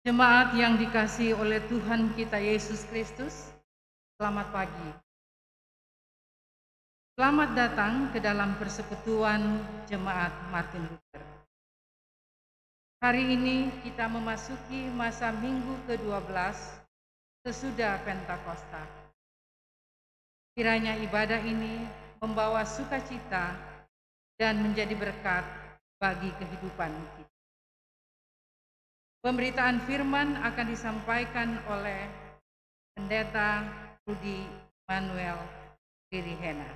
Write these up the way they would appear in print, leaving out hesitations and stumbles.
Jemaat yang dikasihi oleh Tuhan kita Yesus Kristus, selamat pagi. Selamat datang ke dalam persekutuan Jemaat Martin Luther. Hari ini kita memasuki masa minggu ke-12 sesudah Pentakosta. Kiranya ibadah ini membawa sukacita dan menjadi berkat bagi kehidupan kita. Pemberitaan firman akan disampaikan oleh Pendeta Rudi Manuel Dirihena.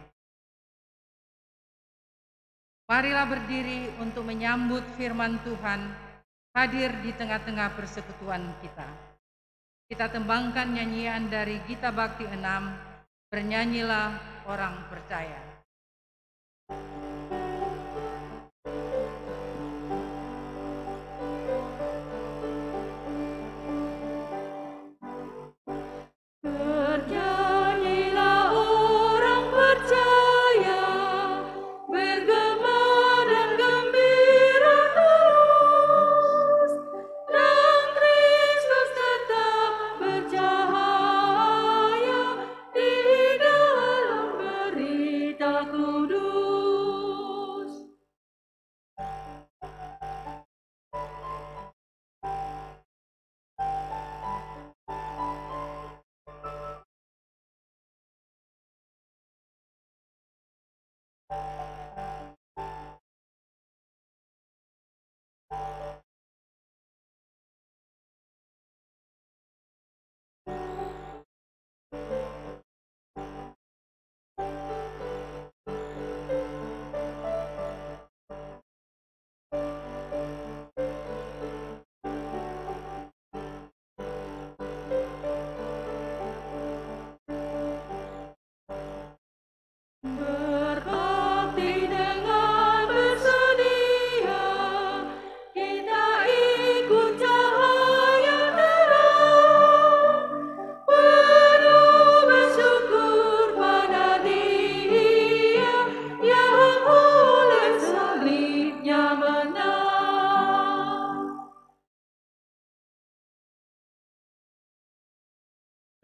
Marilah berdiri untuk menyambut firman Tuhan hadir di tengah-tengah persekutuan kita. Kita tembangkan nyanyian dari Gita Bakti 6, Bernyanyilah Orang Percaya.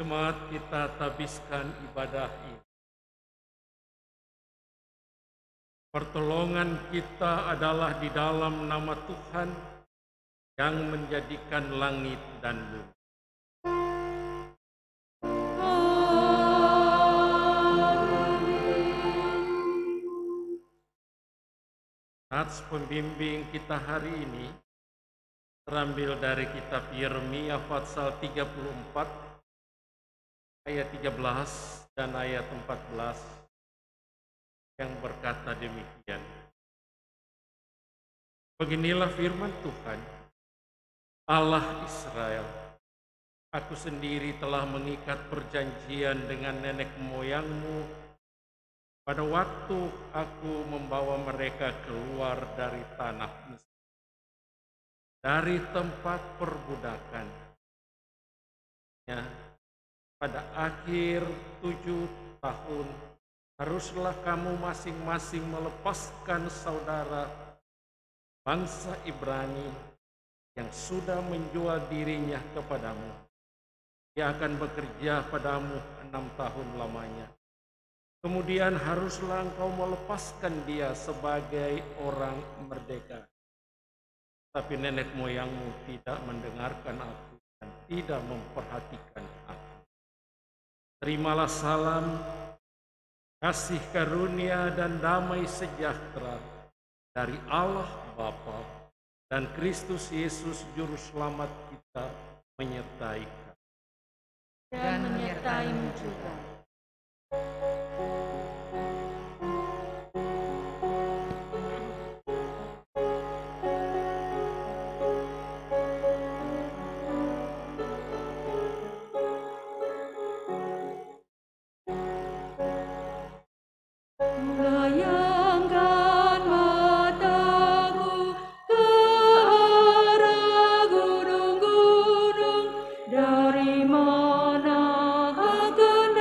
Jemaat, kita tabiskan ibadah ini. Pertolongan kita adalah di dalam nama Tuhan yang menjadikan langit dan bumi. Nats pembimbing kita hari ini terambil dari kitab Yeremia pasal 34 ayat 13 dan ayat 14 yang berkata demikian. Beginilah firman Tuhan, Allah Israel, aku sendiri telah mengikat perjanjian dengan nenek moyangmu pada waktu aku membawa mereka keluar dari tanah Mesir, dari tempat perbudakan. Pada akhir 7 tahun, haruslah kamu masing-masing melepaskan saudara bangsa Ibrani yang sudah menjual dirinya kepadamu. Dia akan bekerja padamu 6 tahun lamanya. Kemudian haruslah engkau melepaskan dia sebagai orang merdeka. Tapi nenek moyangmu tidak mendengarkan aku dan tidak memperhatikan aku. Terimalah salam, kasih karunia dan damai sejahtera dari Allah Bapa dan Kristus Yesus Juru Selamat kita menyertai Dan menyertaimu juga. Dari mana akan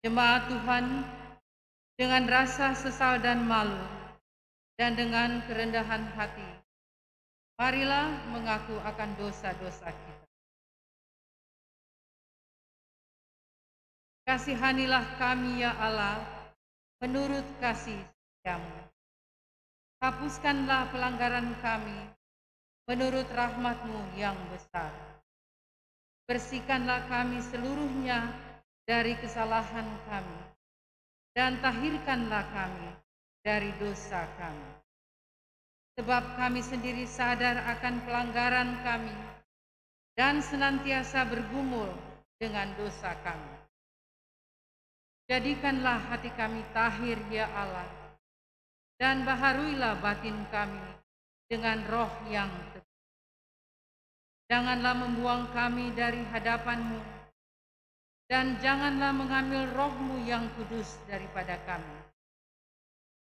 Jemaat Tuhan, dengan rasa sesal dan malu, dan dengan kerendahan hati, marilah mengaku akan dosa-dosa kita. Kasihanilah kami ya Allah, menurut kasih setiamu. Hapuskanlah pelanggaran kami, menurut rahmat-Mu yang besar. Bersihkanlah kami seluruhnya dari kesalahan kami, dan tahirkanlah kami dari dosa kami. Sebab kami sendiri sadar akan pelanggaran kami, dan senantiasa bergumul dengan dosa kami. Jadikanlah hati kami tahir ya Allah, dan baharuilah batin kami dengan roh yang teguh. Janganlah membuang kami dari hadapan-Mu, dan janganlah mengambil roh-Mu yang kudus daripada kami.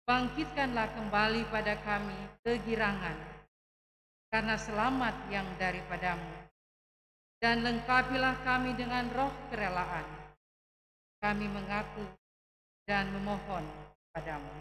Bangkitkanlah kembali pada kami kegirangan, karena selamat yang daripada-Mu, dan lengkapilah kami dengan roh kerelaan. Kami mengaku dan memohon padamu.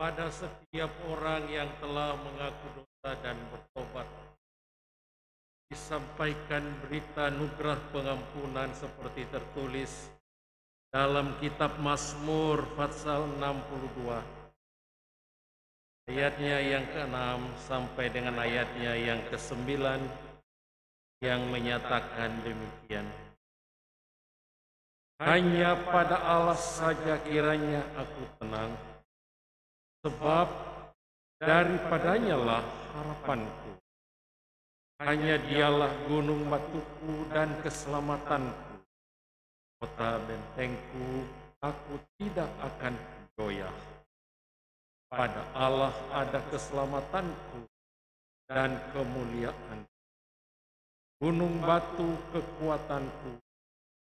Pada setiap orang yang telah mengaku dosa dan bertobat, disampaikan berita anugerah pengampunan seperti tertulis dalam kitab Mazmur pasal 62, ayatnya yang ke-6 sampai dengan ayatnya yang ke-9, yang menyatakan demikian. Hanya pada Allah saja kiranya aku tenang, sebab daripadanya lah harapanku. Hanya Dialah gunung batuku dan keselamatanku, kota bentengku, aku tidak akan goyah. Pada Allah ada keselamatanku dan kemuliaan. Gunung batu kekuatanku,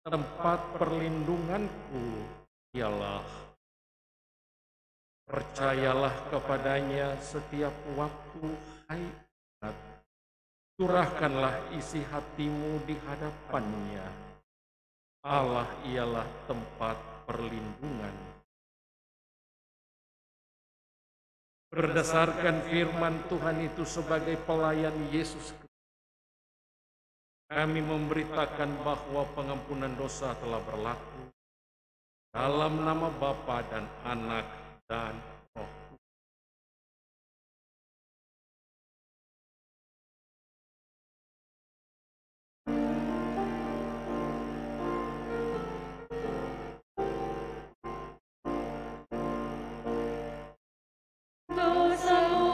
tempat perlindunganku ialah. Percayalah kepadanya setiap waktu, hai umat. Curahkanlah isi hatimu di hadapannya. Allah ialah tempat perlindungan. Berdasarkan firman Tuhan itu sebagai pelayan Yesus Kristus, kami memberitakan bahwa pengampunan dosa telah berlaku dalam nama Bapa dan Anak dan Roh. Dosamu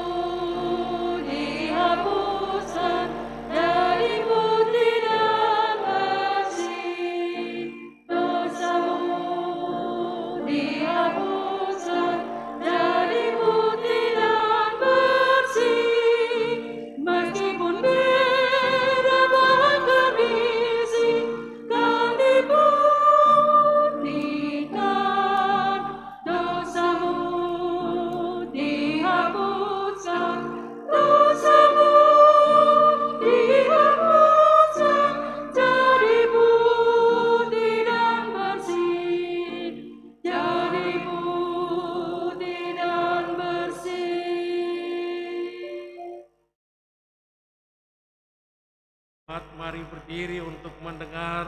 dihapuskan. berdiri untuk mendengar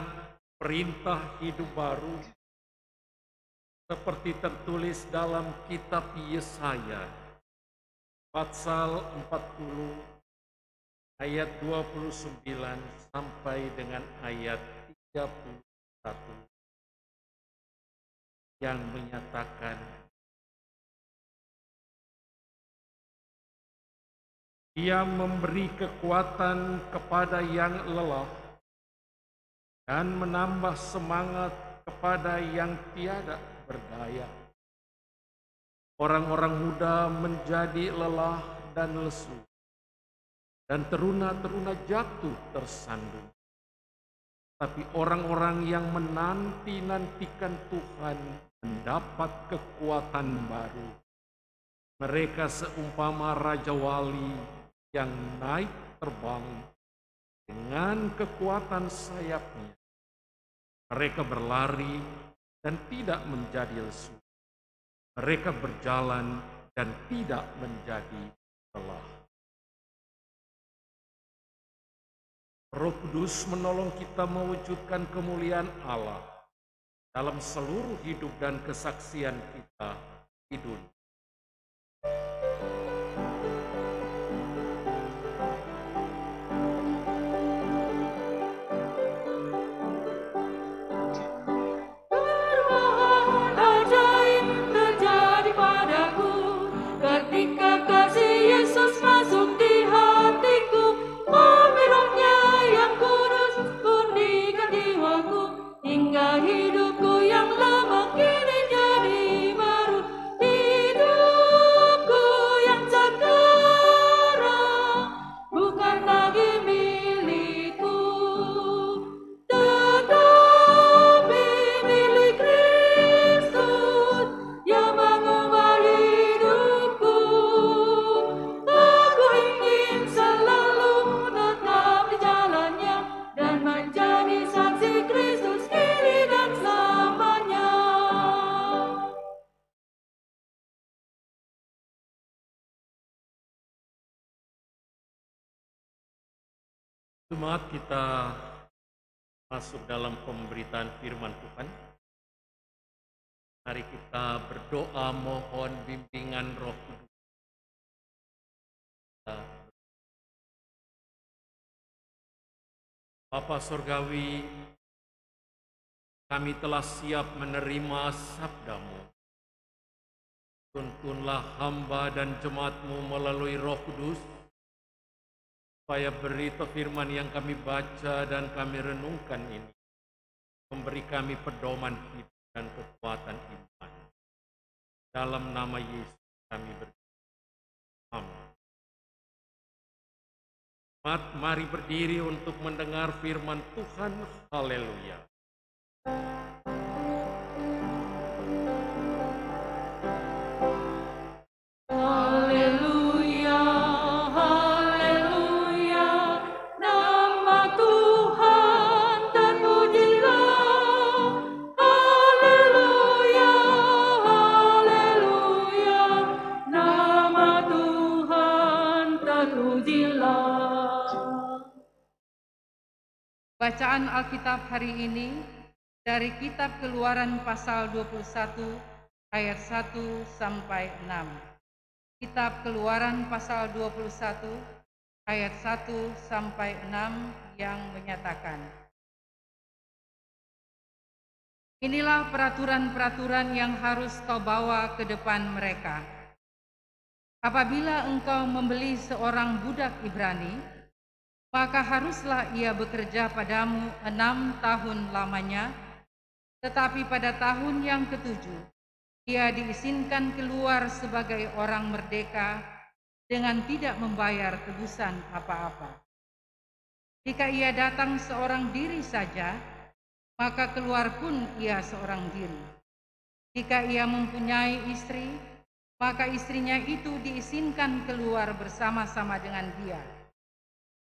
perintah hidup baru seperti tertulis dalam kitab Yesaya pasal 40 ayat 29 sampai dengan ayat 31 yang menyatakan, Dia memberi kekuatan kepada yang lelah dan menambah semangat kepada yang tiada berdaya. Orang-orang muda menjadi lelah dan lesu, dan teruna-teruna jatuh tersandung. Tapi orang-orang yang menanti-nantikan Tuhan mendapat kekuatan baru. Mereka seumpama Raja Wali yang naik terbang dengan kekuatan sayapnya. Mereka berlari dan tidak menjadi lesu. Mereka berjalan dan tidak menjadi lelah. Roh Kudus menolong kita mewujudkan kemuliaan Allah dalam seluruh hidup dan kesaksian kita di dunia. Jemaat, kita masuk dalam pemberitaan firman Tuhan. Mari kita berdoa mohon bimbingan Roh Kudus. Bapa Surgawi, kami telah siap menerima sabda-Mu. Tuntunlah hamba dan jemaat-Mu melalui Roh Kudus, supaya berita firman yang kami baca dan kami renungkan ini memberi kami pedoman hidup dan kekuatan iman. Dalam nama Yesus kami berdoa. Amin. Mari berdiri untuk mendengar firman Tuhan. Haleluya. Bacaan Alkitab hari ini dari kitab Keluaran pasal 21 ayat 1 sampai 6. Kitab Keluaran pasal 21 ayat 1 sampai 6 yang menyatakan, Inilah peraturan-peraturan yang harus kau bawa ke depan mereka. Apabila engkau membeli seorang budak Ibrani, maka haruslah ia bekerja padamu 6 tahun lamanya, tetapi pada tahun yang ke-7, ia diizinkan keluar sebagai orang merdeka dengan tidak membayar tebusan apa-apa. Jika ia datang seorang diri saja, maka keluar pun ia seorang diri. Jika ia mempunyai istri, maka istrinya itu diizinkan keluar bersama-sama dengan dia.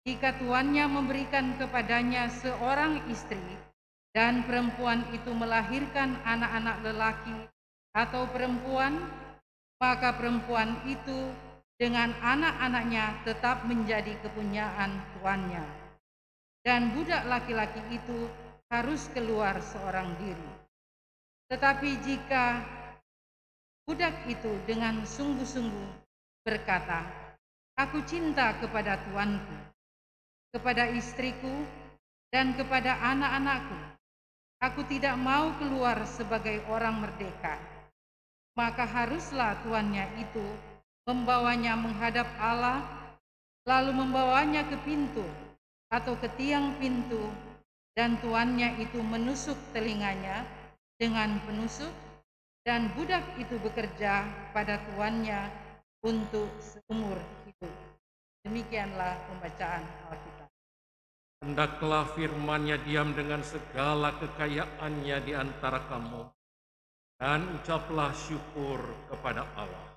Jika tuannya memberikan kepadanya seorang istri dan perempuan itu melahirkan anak-anak lelaki atau perempuan, maka perempuan itu dengan anak-anaknya tetap menjadi kepunyaan tuannya. dan budak laki-laki itu harus keluar seorang diri. Tetapi jika budak itu dengan sungguh-sungguh berkata, "Aku cinta kepada tuanku, kepada istriku, dan kepada anak-anakku, aku tidak mau keluar sebagai orang merdeka," maka haruslah tuannya itu membawanya menghadap Allah, lalu membawanya ke pintu atau ke tiang pintu, dan tuannya itu menusuk telinganya dengan penusuk, dan budak itu bekerja pada tuannya untuk seumur hidup. Demikianlah pembacaan Alkitab. Hendaklah firman-Nya diam dengan segala kekayaannya di antara kamu, dan ucaplah syukur kepada Allah.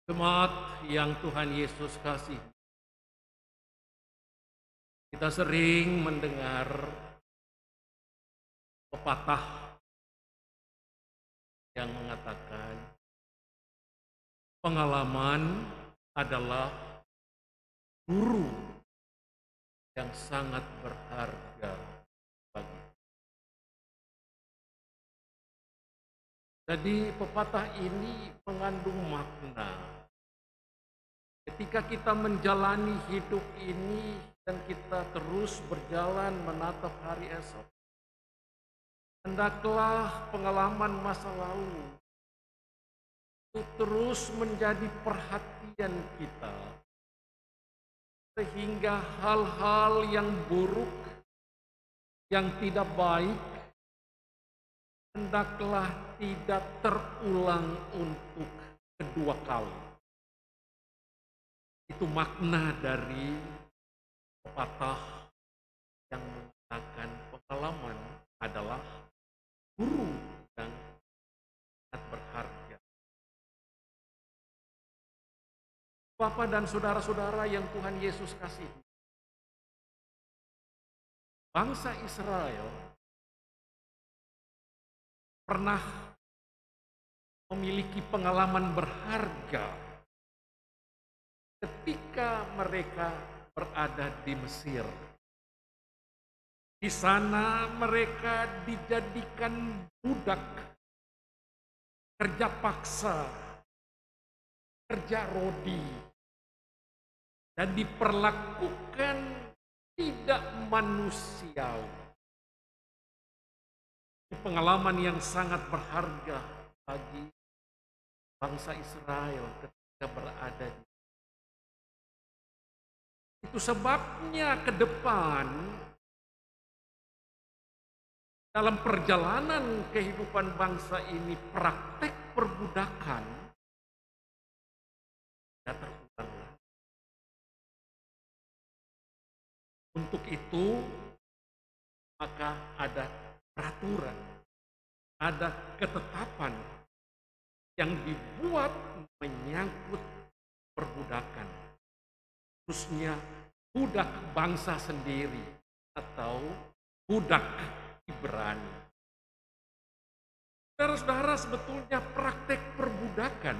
Jemaat yang Tuhan Yesus kasih, kita sering mendengar pepatah yang mengatakan pengalaman adalah guru yang sangat berharga bagi kita. Jadi pepatah ini mengandung makna. Ketika kita menjalani hidup ini dan kita terus berjalan menatap hari esok, hendaklah pengalaman masa lalu itu terus menjadi perhatian kita, sehingga hal-hal yang buruk, yang tidak baik, hendaklah tidak terulang untuk kedua kali. Itu makna dari pepatah yang mengatakan pengalaman adalah guru yang sangat berharga. Bapak dan saudara-saudara yang Tuhan Yesus kasih, bangsa Israel pernah memiliki pengalaman berharga ketika mereka berada di Mesir. Di sana mereka dijadikan budak, kerja paksa, kerja rodi, dan diperlakukan tidak manusiawi. Pengalaman yang sangat berharga bagi bangsa Israel ketika berada di. Itu sebabnya ke depan dalam perjalanan kehidupan bangsa ini praktek perbudakan tidak terulang lagi. Untuk itu maka ada peraturan, ada ketetapan yang dibuat menyangkut perbudakan, khususnya budak bangsa sendiri atau budak Ibrani. Saudara-saudara, sebetulnya praktek perbudakan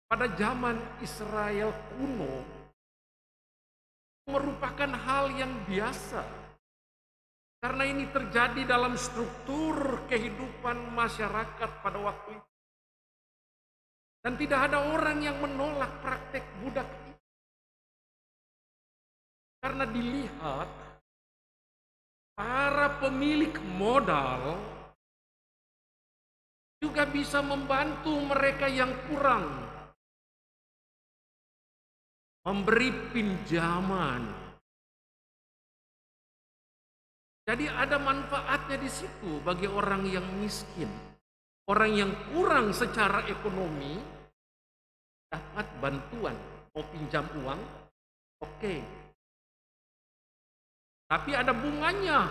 pada zaman Israel kuno merupakan hal yang biasa, karena ini terjadi dalam struktur kehidupan masyarakat pada waktu itu. Dan tidak ada orang yang menolak praktek budak itu. Karena dilihat para pemilik modal juga bisa membantu mereka yang kurang, memberi pinjaman. Jadi ada manfaatnya di situ bagi orang yang miskin, orang yang kurang secara ekonomi, dapat bantuan, mau pinjam uang, oke. Tapi ada bunganya.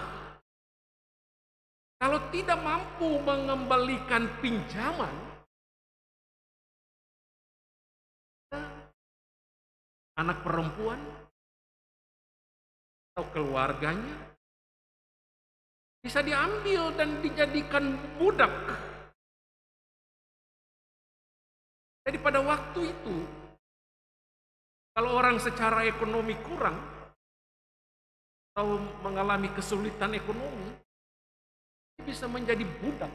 Kalau tidak mampu mengembalikan pinjaman, anak perempuan atau keluarganya bisa diambil dan dijadikan budak. Jadi pada waktu itu, kalau orang secara ekonomi kurang atau mengalami kesulitan ekonomi, bisa menjadi budak.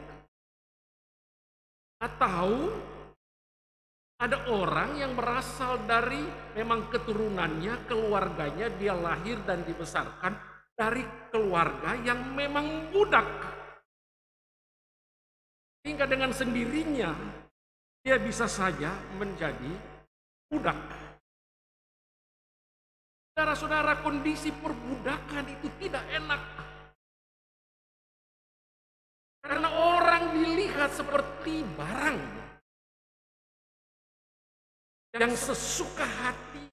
Atau ada orang yang berasal dari memang keturunannya, keluarganya, dia lahir dan dibesarkan dari keluarga yang memang budak. Hingga dengan sendirinya dia bisa saja menjadi budak. Saudara-saudara, kondisi perbudakan itu tidak enak. Karena orang dilihat seperti barang yang sesuka hati,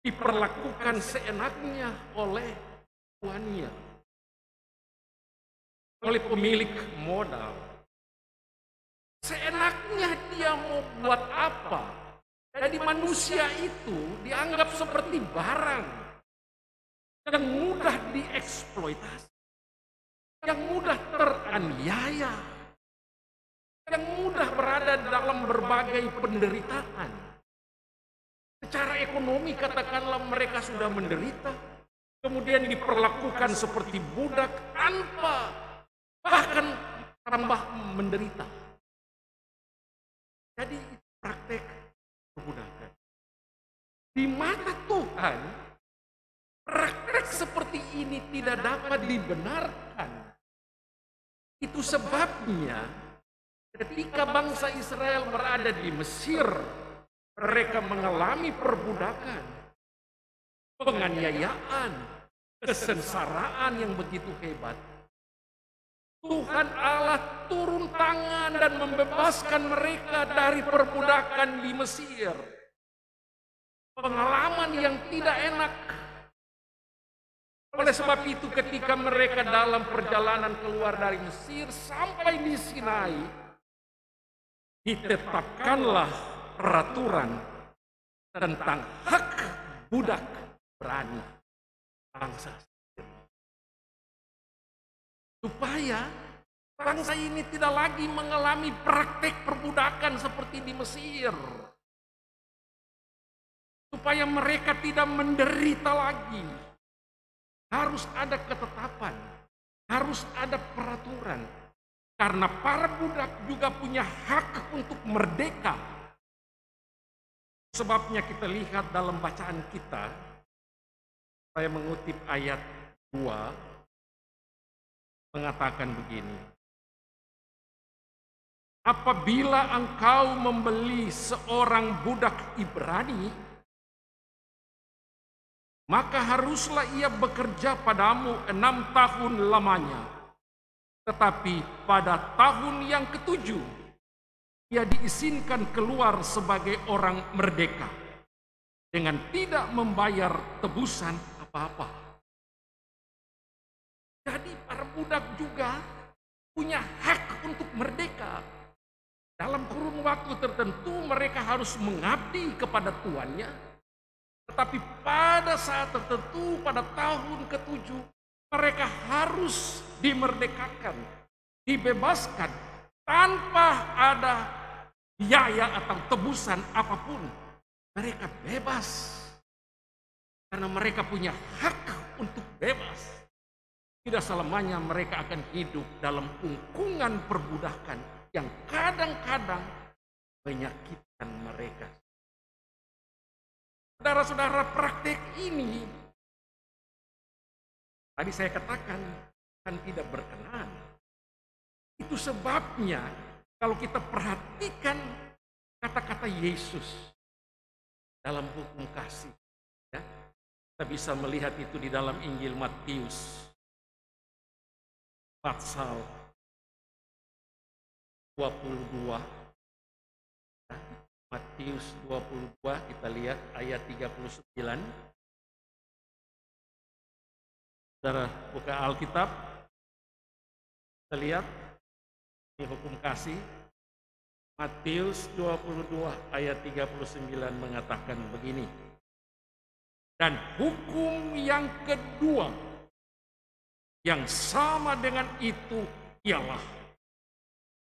diperlakukan seenaknya oleh tuannya, oleh pemilik modal. Seenaknya dia mau buat apa? Jadi manusia itu dianggap seperti barang yang mudah dieksploitasi, yang mudah teraniaya, yang mudah berada dalam berbagai penderitaan. Secara ekonomi katakanlah mereka sudah menderita, kemudian diperlakukan seperti budak tanpa bahkan tambah menderita. Jadi praktek perbudakan. Di mata Tuhan, praktek seperti ini tidak dapat dibenarkan. Itu sebabnya ketika bangsa Israel berada di Mesir, mereka mengalami perbudakan, penganiayaan, kesengsaraan yang begitu hebat. Tuhan Allah turun tangan dan membebaskan mereka dari perbudakan di Mesir. Pengalaman yang tidak enak. Oleh sebab itu ketika mereka dalam perjalanan keluar dari Mesir sampai di Sinai, ditetapkanlah peraturan tentang hak budak berani bangsa. Supaya bangsa ini tidak lagi mengalami praktek perbudakan seperti di Mesir. Supaya mereka tidak menderita lagi. Harus ada ketetapan, harus ada peraturan. Karena para budak juga punya hak untuk merdeka. Sebabnya kita lihat dalam bacaan kita, saya mengutip ayat 2, mengatakan begini. Apabila engkau membeli seorang budak Ibrani, maka haruslah ia bekerja padamu 6 tahun lamanya. Tetapi pada tahun yang ke-7, ia diizinkan keluar sebagai orang merdeka dengan tidak membayar tebusan apa-apa. Jadi para budak juga punya hak untuk merdeka. Dalam kurun waktu tertentu mereka harus mengabdi kepada tuannya. Tetapi pada saat tertentu, pada tahun ke-7, mereka harus dimerdekakan, dibebaskan tanpa ada biaya atau tebusan apapun. Mereka bebas karena mereka punya hak untuk bebas. Tidak selamanya mereka akan hidup dalam kungkungan perbudakan yang kadang-kadang menyakitkan mereka. Saudara-saudara, praktek ini tadi saya katakan kan tidak berkenan. Itu sebabnya kalau kita perhatikan kata-kata Yesus dalam hukum kasih, ya, kita bisa melihat itu di dalam Injil Matius pasal 22, Matius 22, kita lihat ayat 39. Saudara buka Alkitab, kita lihat ini hukum kasih. Matius 22 ayat 39 mengatakan begini. Dan hukum yang kedua yang sama dengan itu ialah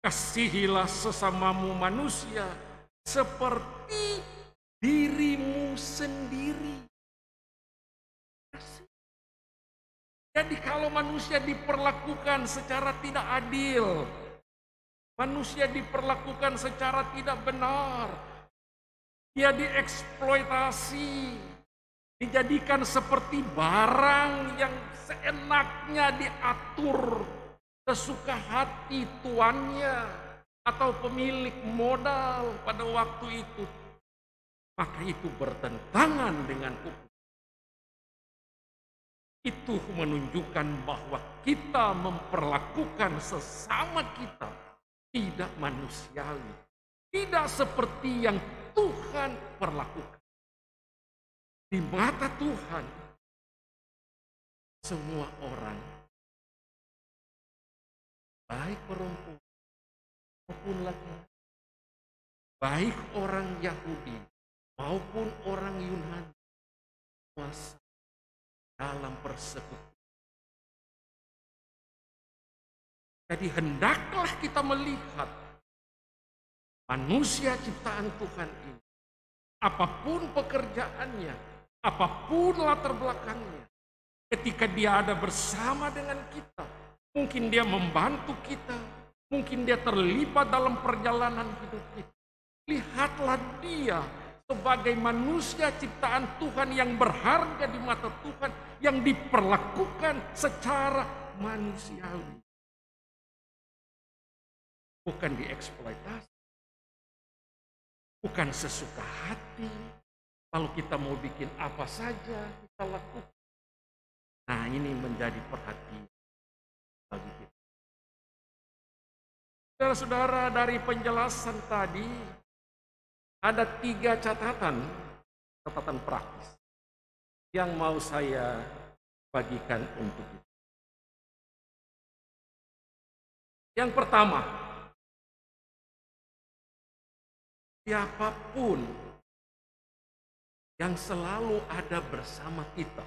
kasihilah sesamamu manusia seperti dirimu sendiri. Jadi kalau manusia diperlakukan secara tidak adil, manusia diperlakukan secara tidak benar, dia dieksploitasi, dijadikan seperti barang yang seenaknya diatur sesuka hati tuannya atau pemilik modal pada waktu itu, maka itu bertentangan dengan hukum. Itu menunjukkan bahwa kita memperlakukan sesama kita tidak manusiawi, tidak seperti yang Tuhan perlakukan. Di mata Tuhan, semua orang, baik perempuan maupun laki-laki, baik orang Yahudi maupun orang Yunani, kuasa dalam persekutuan. Jadi hendaklah kita melihat manusia ciptaan Tuhan ini, apapun pekerjaannya, apapun latar belakangnya, ketika dia ada bersama dengan kita, mungkin dia membantu kita, mungkin dia terlibat dalam perjalanan hidup kita. Lihatlah dia sebagai manusia ciptaan Tuhan yang berharga di mata Tuhan, yang diperlakukan secara manusiawi. Bukan dieksploitasi, bukan sesuka hati, lalu kita mau bikin apa saja kita lakukan. Nah, ini menjadi perhatian bagi kita. Saudara-saudara, dari penjelasan tadi ada 3 catatan praktis yang mau saya bagikan untuk kita. Yang pertama, siapapun yang selalu ada bersama kita,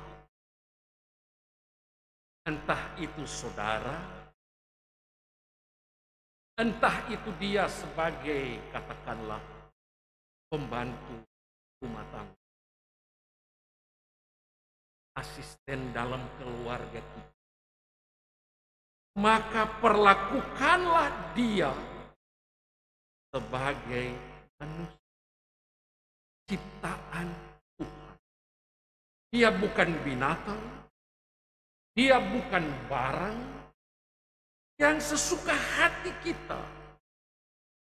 entah itu saudara, entah itu dia sebagai katakanlah pembantu rumah tangga, asisten dalam keluarga kita, maka perlakukanlah dia sebagai manusia ciptaan Tuhan. Dia bukan binatang, dia bukan barang yang sesuka hati kita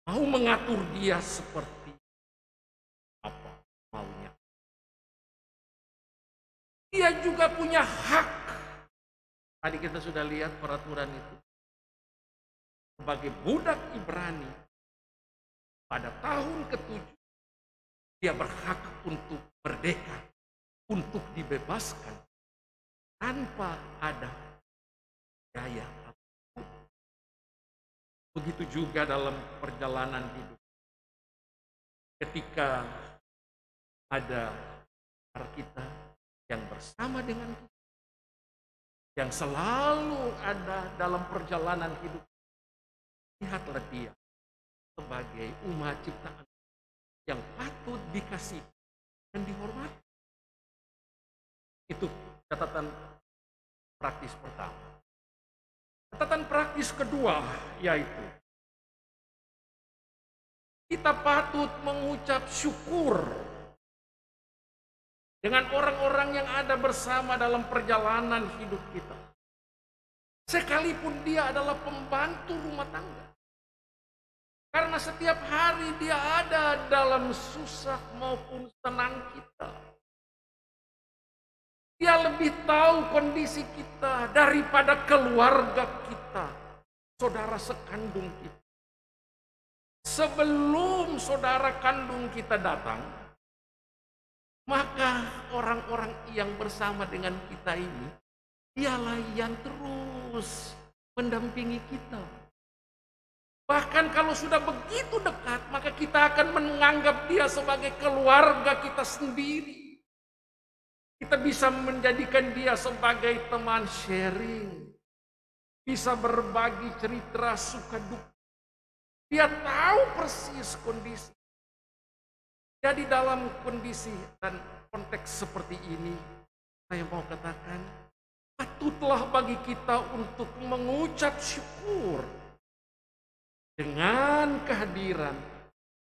mau mengatur dia seperti apa maunya. Dia juga punya hak. Tadi kita sudah lihat peraturan itu. Sebagai budak Ibrani, pada tahun ke-7, dia berhak untuk merdeka, untuk dibebaskan, tanpa ada biaya apapun. Begitu juga dalam perjalanan hidup. Ketika ada kita yang bersama dengan kita, yang selalu ada dalam perjalanan hidup, lihatlah dia sebagai umat ciptaan yang patut dikasihi dan dihormati. Itu catatan praktis pertama. Catatan praktis kedua yaitu kita patut mengucap syukur dengan orang-orang yang ada bersama dalam perjalanan hidup kita. Sekalipun dia adalah pembantu rumah tangga. Karena setiap hari dia ada dalam susah maupun senang kita. Dia lebih tahu kondisi kita daripada keluarga kita, saudara sekandung kita. Sebelum saudara kandung kita datang, maka orang-orang yang bersama dengan kita ini, dialah yang terus mendampingi kita. Bahkan kalau sudah begitu dekat, maka kita akan menganggap dia sebagai keluarga kita sendiri. Kita bisa menjadikan dia sebagai teman sharing. Bisa berbagi cerita suka duka. Dia tahu persis kondisi. Jadi dalam kondisi dan konteks seperti ini, saya mau katakan, patutlah bagi kita untuk mengucap syukur dengan kehadiran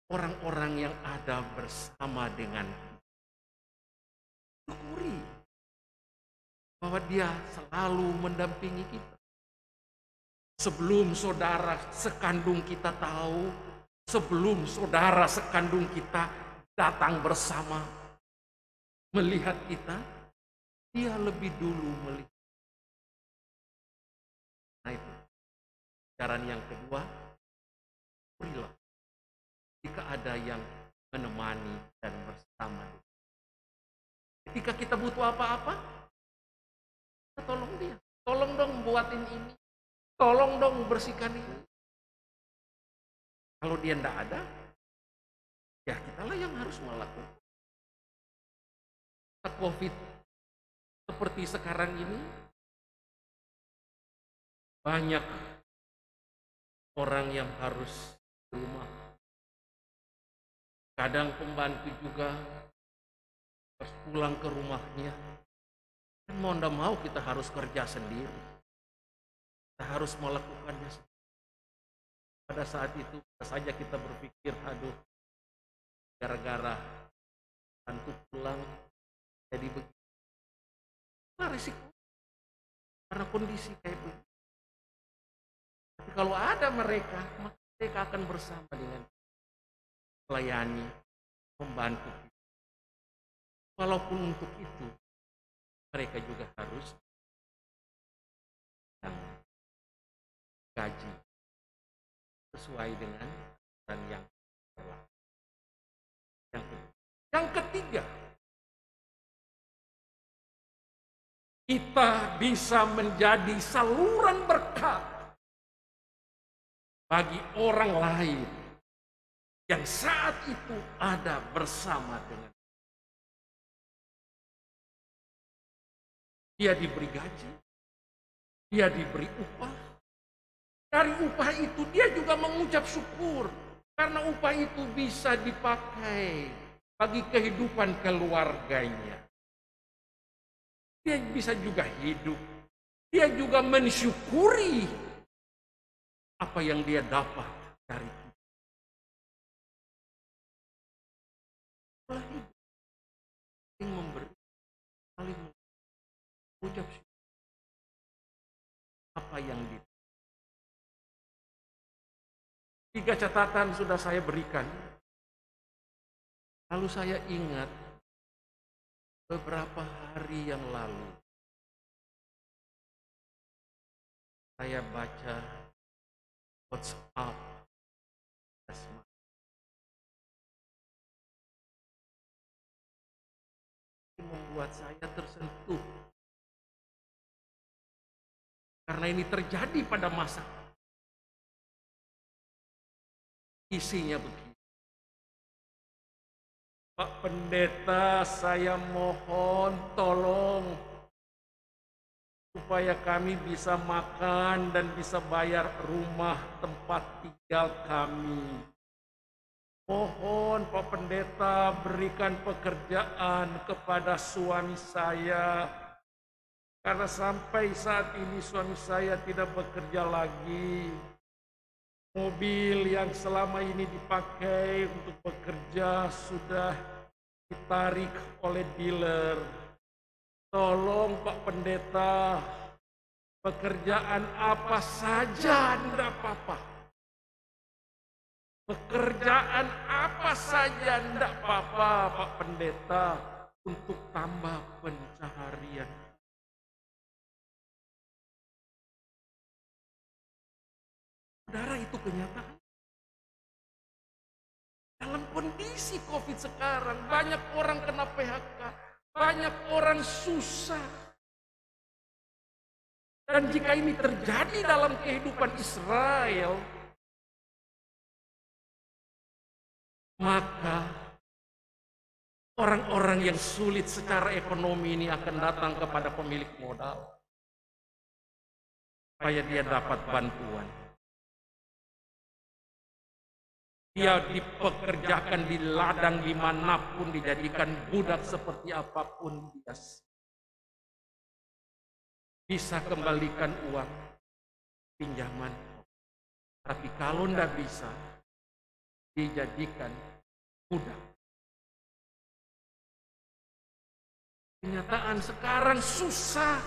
orang-orang yang ada bersama dengan kita. Syukuri bahwa dia selalu mendampingi kita. Sebelum saudara sekandung kita tahu, sebelum saudara sekandung kita datang bersama melihat kita, dia lebih dulu melihat. Nah itu, cara yang kedua, berilah jika ada yang menemani dan bersama. Ketika kita butuh apa-apa, kita tolong dia. Tolong dong buatin ini. Tolong dong bersihkan ini. Kalau dia tidak ada, ya kitalah yang harus melakukan. COVID seperti sekarang ini, banyak orang yang harus di rumah. Kadang pembantu juga harus pulang ke rumahnya. Dan mau tidak mau kita harus kerja sendiri. Kita harus melakukannya sendiri. Pada saat itu saja kita berpikir, aduh, gara-gara bantu pulang jadi begitu. Nah, risiko karena kondisi kayak begitu. Tapi kalau ada mereka, maka mereka akan bersama dengan melayani, membantu kita. Walaupun untuk itu mereka juga harus gaji sesuai dengan dan yang berlaku. Yang ketiga, kita bisa menjadi saluran berkat bagi orang lain yang saat itu ada bersama dengan dia. Diberi gaji, dia diberi upah. Dari upah itu dia juga mengucap syukur karena upah itu bisa dipakai bagi kehidupan keluarganya. Dia bisa juga hidup. Dia juga mensyukuri apa yang dia dapat dari itu. Saling memberi, saling mengucap syukur apa yang dia. 3 catatan sudah saya berikan. Lalu saya ingat beberapa hari yang lalu saya baca WhatsApp membuat saya tersentuh karena ini terjadi pada masa. Isinya begini. Pak Pendeta, saya mohon tolong supaya kami bisa makan dan bisa bayar rumah tempat tinggal kami. Mohon Pak Pendeta berikan pekerjaan kepada suami saya. Karena sampai saat ini suami saya tidak bekerja lagi. Mobil yang selama ini dipakai untuk bekerja sudah ditarik oleh dealer. Tolong Pak Pendeta, pekerjaan apa saja tidak apa-apa. Pekerjaan apa saja tidak apa-apa Pak Pendeta untuk tambah pencaharian. Saudara, itu kenyataan. Dalam kondisi COVID sekarang, banyak orang kena PHK, banyak orang susah. Dan jika ini terjadi dalam kehidupan Israel, maka orang-orang yang sulit secara ekonomi ini akan datang kepada pemilik modal supaya dia dapat bantuan. Dia dipekerjakan di ladang dimanapun, dijadikan budak seperti apapun dia bisa kembalikan uang pinjaman. Tapi kalau tidak bisa, dijadikan budak. Kenyataan sekarang susah.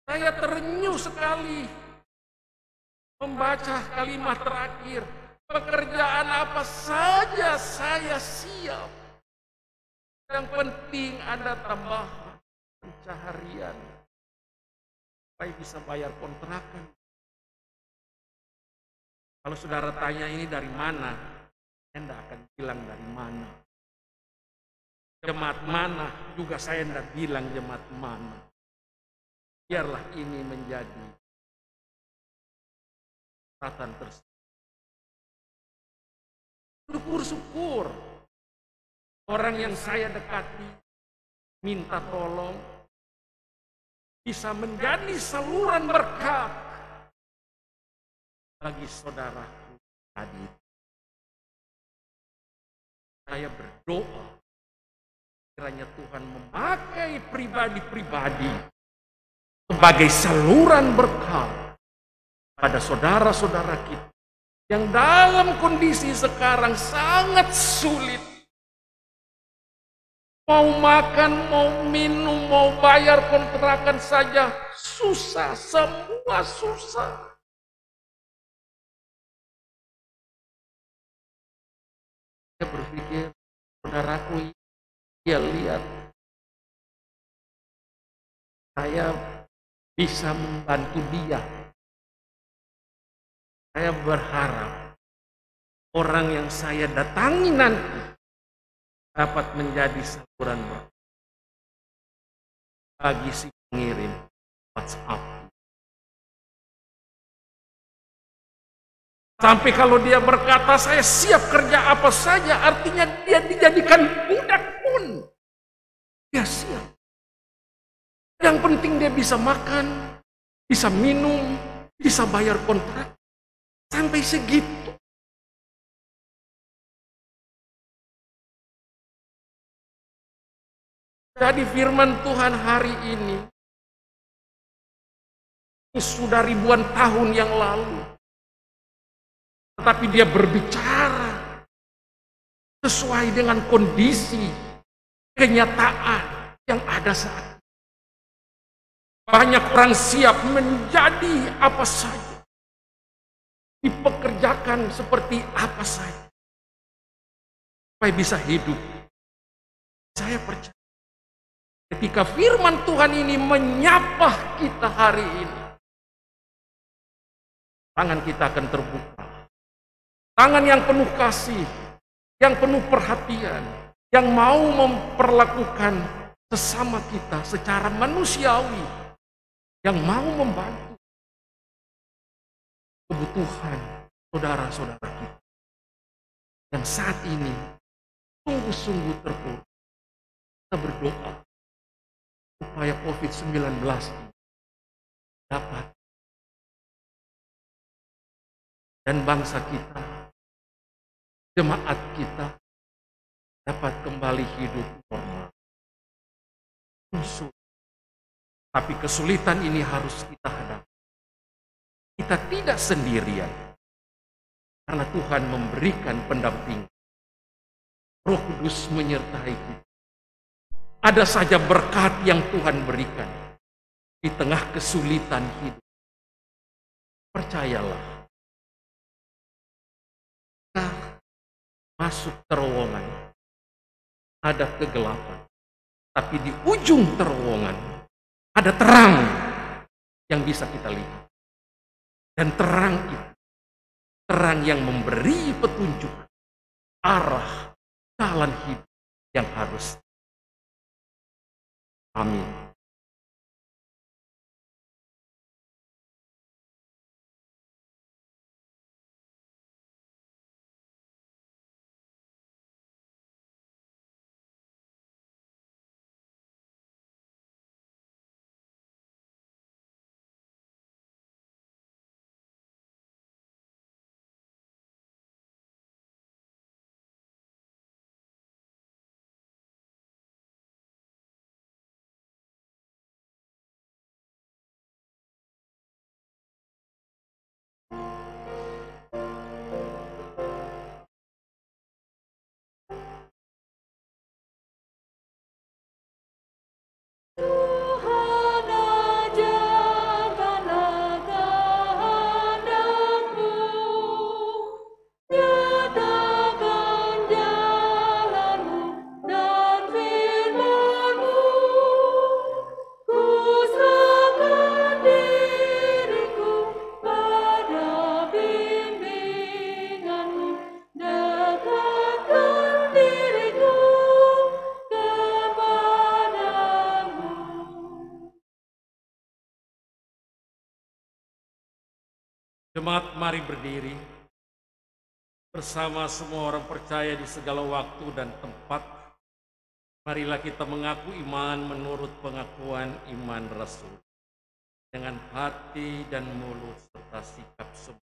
Saya terenyuh sekali membaca kalimat terakhir. Pekerjaan apa saja saya siap. Yang penting ada tambahan pencaharian supaya bisa bayar kontrakan. Kalau saudara tanya ini dari mana, saya tidak akan bilang dari mana. Jemaat mana juga saya tidak bilang jemaat mana. Biarlah ini menjadi catatan tersebut. Syukur-syukur orang yang saya dekati minta tolong bisa menjadi saluran berkat bagi saudaraku tadi. Saya berdoa kiranya Tuhan memakai pribadi-pribadi sebagai saluran berkat pada saudara-saudara kita yang dalam kondisi sekarang sangat sulit. Mau makan, mau minum, mau bayar kontrakan saja susah, semua susah. Saya berpikir, saudaraku, dia lihat saya bisa membantu dia. Saya berharap orang yang saya datangi nanti dapat menjadi saluran berkat bagi si pengirim WhatsApp. Sampai kalau dia berkata saya siap kerja apa saja, artinya dia dijadikan budak pun dia siap. Yang penting dia bisa makan, bisa minum, bisa bayar kontrak. Sampai segitu. Jadi firman Tuhan hari ini sudah ribuan tahun yang lalu. Tetapi dia berbicara sesuai dengan kondisi, kenyataan yang ada saat ini. Banyak orang siap menjadi apa saja. Dipekerjakan seperti apa saja supaya bisa hidup. Saya percaya ketika firman Tuhan ini menyapa kita hari ini, tangan kita akan terbuka. Tangan yang penuh kasih, yang penuh perhatian, yang mau memperlakukan sesama kita secara manusiawi, yang mau membantu kebutuhan saudara-saudara kita yang saat ini sungguh-sungguh terpuruk. Kita berdoa supaya COVID-19 dapat dan bangsa kita, jemaat kita dapat kembali hidup normal. Tapi kesulitan ini harus kita hadapi. Kita tidak sendirian, karena Tuhan memberikan pendamping. Roh Kudus menyertai kita. Ada saja berkat yang Tuhan berikan di tengah kesulitan hidup. Percayalah, kita masuk terowongan, ada kegelapan, tapi di ujung terowongan ada terang yang bisa kita lihat. Dan terang itu, terang yang memberi petunjuk arah jalan hidup yang harus. Amin. Jemaat, mari berdiri bersama semua orang percaya di segala waktu dan tempat. Marilah kita mengaku iman menurut pengakuan iman Rasul, dengan hati dan mulut serta sikap semua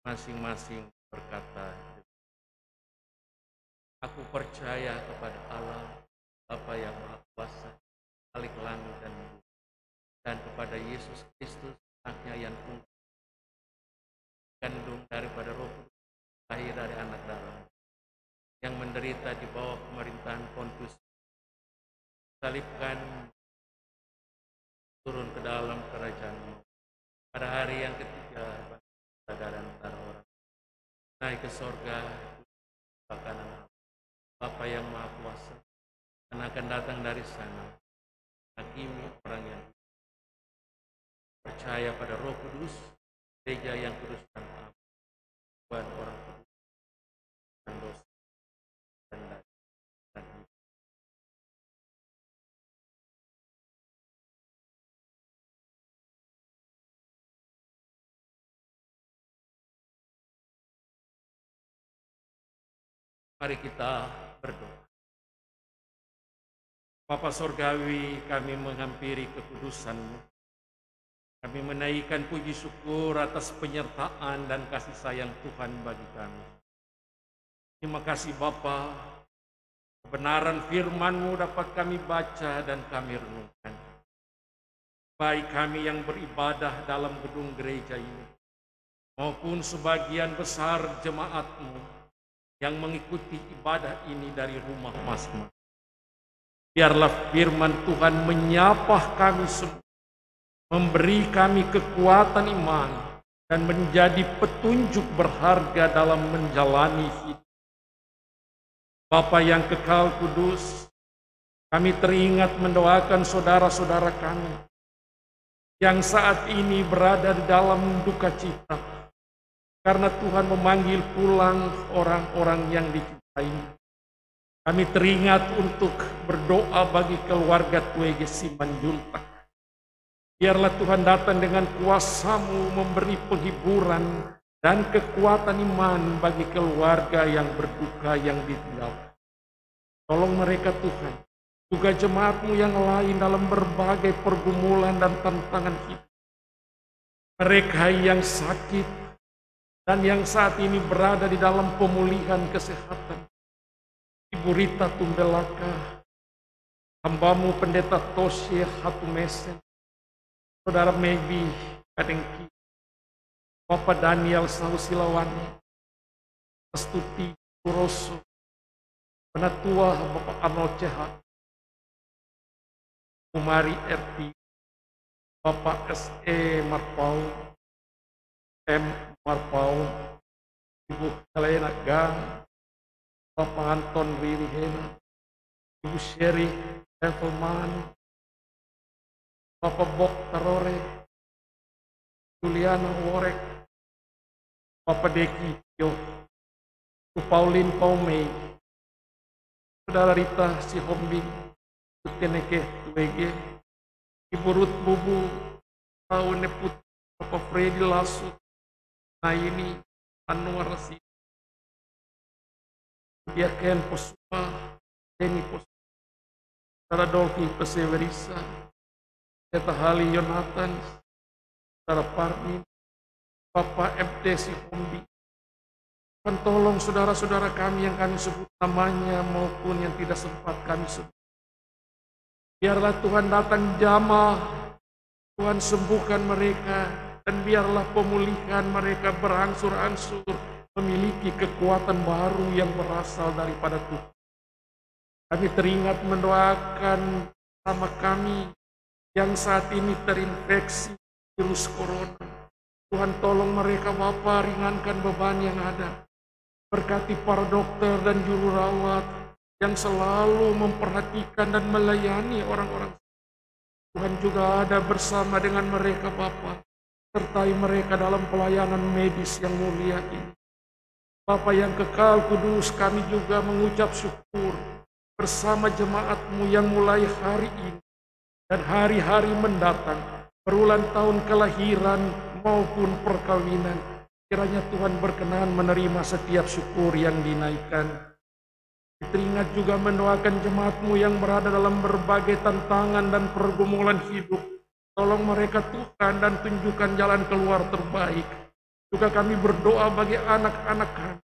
masing-masing berkata, aku percaya kepada Allah, Bapa yang Maha Kuasa, Khalik langit dan bumi, dan kepada Yesus Kristus, Anaknya yang tunggal, kandung daripada Roh Kudus, lahir dari anak darah, yang menderita di bawah pemerintahan Pontius, salibkan, turun ke dalam kerajaan, pada hari yang ketiga dari antara orang, naik ke sorga, kanan Bapa yang Maha Kuasa, dan akan datang dari sana, hakimi orang yang percaya pada Roh Kudus, gereja yang kudus dan aman, buat orang kudus dan dosa dan hidup. Mari kita berdoa. Bapa Sorgawi, kami menghampiri kekudusan-Mu. Kami menaikkan puji syukur atas penyertaan dan kasih sayang Tuhan bagi kami. Terima kasih Bapa, kebenaran firman-Mu dapat kami baca dan kami renungkan. Baik kami yang beribadah dalam gedung gereja ini, maupun sebagian besar jemaat-Mu yang mengikuti ibadah ini dari rumah masing-masing. Biarlah firman Tuhan menyapa kami semua, memberi kami kekuatan iman dan menjadi petunjuk berharga dalam menjalani hidup. Bapa yang kekal kudus, kami teringat mendoakan saudara-saudara kami yang saat ini berada di dalam duka cita karena Tuhan memanggil pulang orang-orang yang dicintai. Kami teringat untuk berdoa bagi keluarga Twege Simanjuntak. Biarlah Tuhan datang dengan kuasa-Mu memberi penghiburan dan kekuatan iman bagi keluarga yang berduka yang ditinggalkan. Tolong mereka Tuhan, juga jemaat-Mu yang lain dalam berbagai pergumulan dan tantangan hidup. Mereka yang sakit dan yang saat ini berada di dalam pemulihan kesehatan. Ibu Rita Tumbelaka, hamba-Mu Pendeta Tosye Hatumesen, Saudara Mebi Kadengki, Bapak Daniel Sausilawani, Astuti Kuroso, Penatua Bapak Arnold Ceha, Umari RT, Bapak S.E. Marpau, M. Marpau, Ibu Helena Gang, Bapak Anton Wirihena, Ibu Sherry Evelman, Bapak Bok Tarore, Juliana Worek, Bapak Deki Tio, Bu Pauline Paumei, Saudara Rita Sihombing, Bu Teneke Tuege, Ibu Ruth Bubu, Taune Putri, Bapak Freddy Lasut, Naini, Anwar Rasi, Dia Ken Posuma, Denny Posuma, Saudara Dolphy Perseverisa, Teta Hali Yonatan, Saudara Parmin, Bapak MT Sihombi. Tuhan tolong saudara-saudara kami yang kami sebut namanya maupun yang tidak sempat kami sebut. Biarlah Tuhan datang jamah, Tuhan sembuhkan mereka, dan biarlah pemulihan mereka berangsur-angsur memiliki kekuatan baru yang berasal daripada Tuhan. Kami teringat mendoakan sama kami yang saat ini terinfeksi virus corona. Tuhan tolong mereka Bapa, ringankan beban yang ada. Berkati para dokter dan juru rawat yang selalu memperhatikan dan melayani orang-orang. Tuhan juga ada bersama dengan mereka Bapa. Sertai mereka dalam pelayanan medis yang mulia ini. Bapa yang kekal kudus, kami juga mengucap syukur bersama jemaat-Mu yang mulai hari ini dan hari-hari mendatang, berulang tahun kelahiran maupun perkawinan. Kiranya Tuhan berkenan menerima setiap syukur yang dinaikkan. Teringat juga mendoakan jemaat-Mu yang berada dalam berbagai tantangan dan pergumulan hidup. Tolong mereka Tuhan dan tunjukkan jalan keluar terbaik. Juga kami berdoa bagi anak-anak kami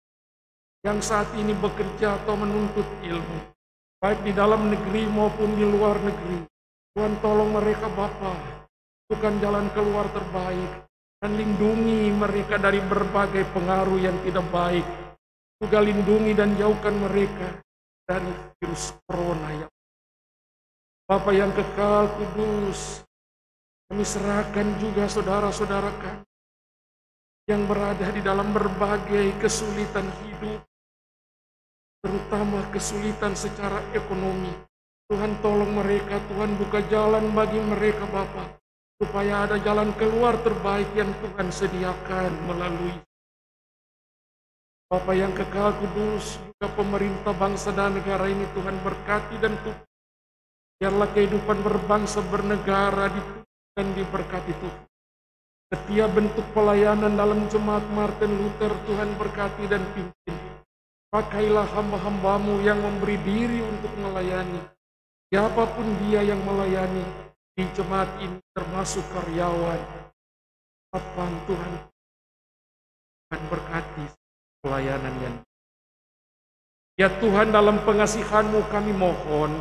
yang saat ini bekerja atau menuntut ilmu, baik di dalam negeri maupun di luar negeri. Tuhan tolong mereka Bapa, tunjukkan jalan keluar terbaik. Dan lindungi mereka dari berbagai pengaruh yang tidak baik. Juga lindungi dan jauhkan mereka dari virus corona yang Bapa yang kekal kudus, kami serahkan juga saudara-saudara kami yang berada di dalam berbagai kesulitan hidup, terutama kesulitan secara ekonomi. Tuhan tolong mereka, Tuhan buka jalan bagi mereka Bapa, supaya ada jalan keluar terbaik yang Tuhan sediakan melalui Bapa yang kekal kudus, juga pemerintah bangsa dan negara ini Tuhan berkati dan tutup. Biarlah kehidupan berbangsa bernegara ditutup dan diberkati Tuhan. Setiap bentuk pelayanan dalam jemaat Martin Luther Tuhan berkati dan pimpin. Pakailah hamba-hamba-Mu yang memberi diri untuk melayani. Siapapun dia yang melayani di jemaat ini, termasuk karyawan. Apaan Tuhan akan berkati pelayanan yang ya Tuhan, dalam pengasihan-Mu kami mohon,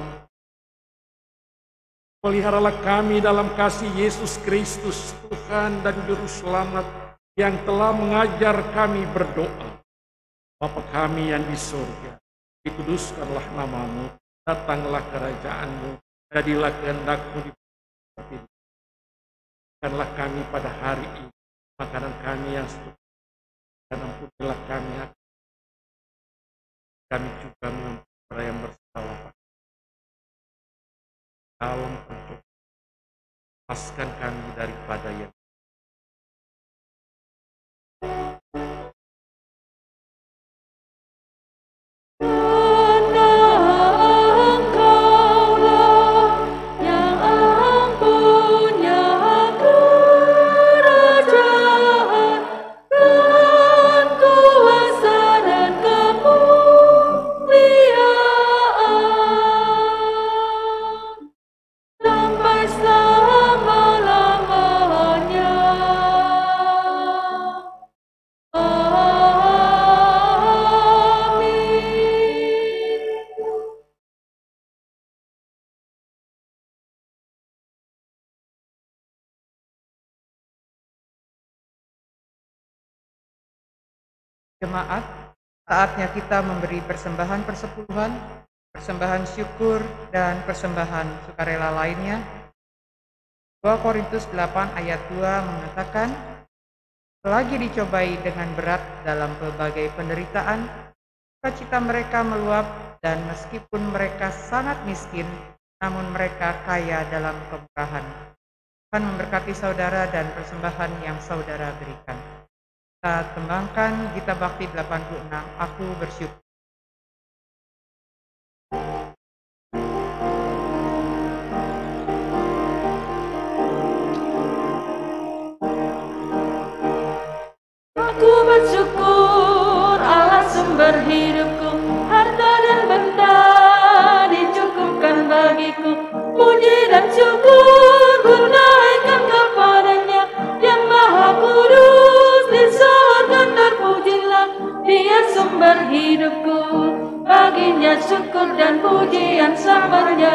peliharalah kami dalam kasih Yesus Kristus Tuhan dan Juru Selamat yang telah mengajar kami berdoa. Bapa kami yang di surga, dikuduskanlah nama-Mu, datanglah kerajaan-Mu, jadilah kehendak-Mu di berikanlah kami pada hari ini makanan kami yang setuju, dan ampunilah kami juga mengampuni yang bersalah dalam percobaan. Lepaskan kami daripada yang Jemaat, saatnya kita memberi persembahan persepuluhan, persembahan syukur, dan persembahan sukarela lainnya. 2 Korintus 8 ayat 2 mengatakan, selagi dicobai dengan berat dalam pelbagai penderitaan, sukacita mereka meluap, dan meskipun mereka sangat miskin, namun mereka kaya dalam kemurahan. Tuhan memberkati saudara dan persembahan yang saudara berikan. Kita tembangkan Gita Bakti 86, Aku Bersyukur. Aku bersyukur Allah sumber hidupku, harta dan benda dicukupkan bagiku. Puji dan syukur ku naikkan kepadanya, yang maha kudus di surga terpujilah. Dia sumber hidupku, baginya syukur dan pujian selamanya.